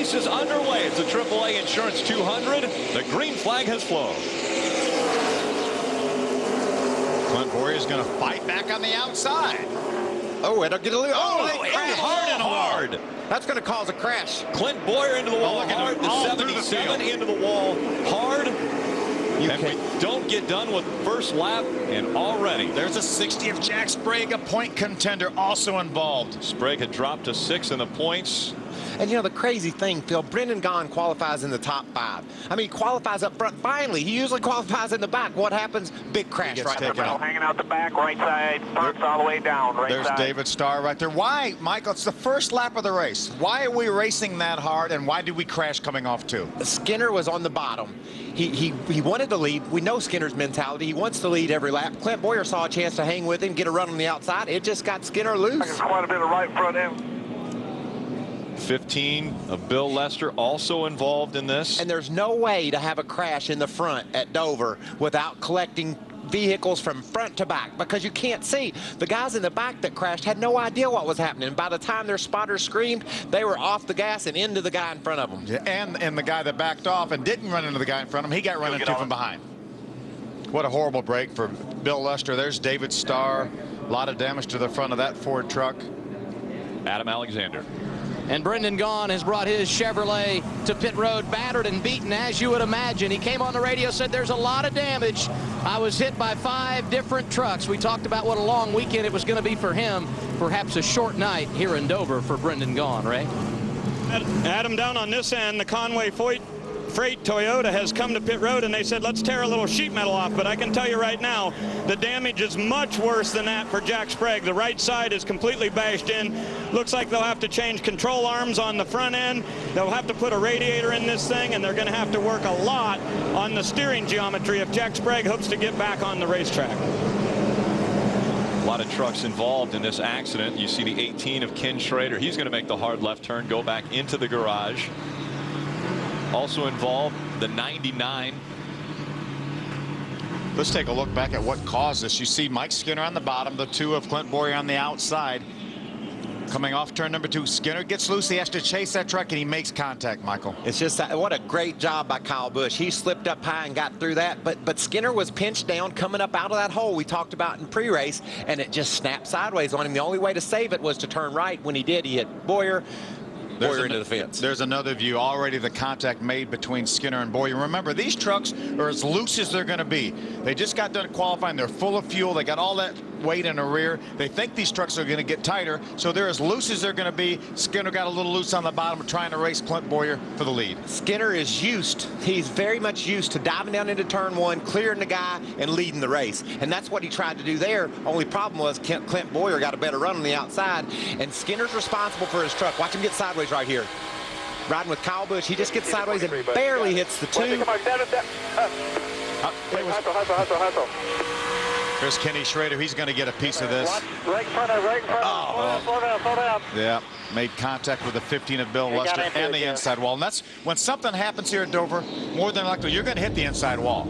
race is underway. It's a AAA Insurance 200. The green flag has flown. Clint Bowyer is going to fight back on the outside. Oh, it'll get a little. Oh, hard and hard. That's going to cause a crash. Clint Bowyer into the wall hard. The 77 into the wall hard. And we don't get done with the first lap, and already there's a 60 of Jack Sprague, a point contender, also involved. Sprague had dropped to 6 in the points. And you know the crazy thing, Phil, Brendan Gaughan qualifies in the top 5. I mean, he qualifies up front. Finally, he usually qualifies in the back. What happens? Big crash right there. Hanging out the back, right side, parks all the way down, right There's side. David STARR right there. Why, Michael? It's the first lap of the race. Why are we racing that hard, and why did we crash coming off too? Skinner was on the bottom. He wanted to lead. We know Skinner's mentality. He wants to lead every lap. Clint Bowyer saw a chance to hang with him, get a run on the outside. It just got Skinner loose. Quite a bit of right front end. 15 of Bill Lester also involved in this. And there's no way to have a crash in the front at Dover without collecting vehicles from front to back, because you can't see. The guys in the back that crashed had no idea what was happening. By the time their spotters screamed, they were off the gas and into the guy in front of them. Yeah, and the guy that backed off and didn't run into the guy in front of him, he got run into from behind. What a horrible break for Bill Lester. There's David STARR. A lot of damage to the front of that Ford truck. Adam Alexander. And Brendan Gaughan has brought his Chevrolet to pit road, battered and beaten, as you would imagine. He came on the radio, said there's a lot of damage. I was hit by 5 different trucks. We talked about what a long weekend it was going to be for him. Perhaps a short night here in Dover for Brendan Gaughan, Ray. Adam, down on this end, the Conway Freight Toyota has come to pit road, and they said, let's tear a little sheet metal off. But I can tell you right now, the damage is much worse than that for Jack Sprague. The right side is completely bashed in. Looks like they'll have to change control arms on the front end. They'll have to put a radiator in this thing, and they're going to have to work a lot on the steering geometry if Jack Sprague hopes to get back on the racetrack. A lot of trucks involved in this accident. You see the 18 of Ken Schrader. He's going to make the hard left turn, go back into the garage. Also involved, the 99. Let's take a look back at what caused this. You see Mike Skinner on the bottom, the 2 of Clint Bowyer on the outside. Coming off turn number 2, Skinner gets loose. He has to chase that truck, and he makes contact, Michael. It's just what a great job by Kyle Busch. He slipped up high and got through that, but Skinner was pinched down coming up out of that hole we talked about in pre-race, and it just snapped sideways on him. The only way to save it was to turn right. When he did, he hit Bowyer. Bowyer into the fence. There's another view. Already the contact made between Skinner and Bowyer. Remember, these trucks are as loose as they're going to be. They just got done qualifying. They're full of fuel. They got all that weight in the rear. They think these trucks are going to get tighter, so they're as loose as they're going to be. Skinner got a little loose on the bottom, trying to race Clint Bowyer for the lead. Skinner is he's very much used to diving down into turn 1, clearing the guy, and leading the race. And that's what he tried to do there. Only problem was Clint Bowyer got a better run on the outside, and Skinner's responsible for his truck. Watch him get sideways right here. Riding with Kyle Busch, he just gets sideways and barely hits the 2. There's Kenny Schrader. He's going to get a piece of this. Right in front of, slow down. Yeah, made contact with the 15 of Bill Lester and the inside wall. And that's when something happens here at Dover, more than likely, you're going to hit the inside wall.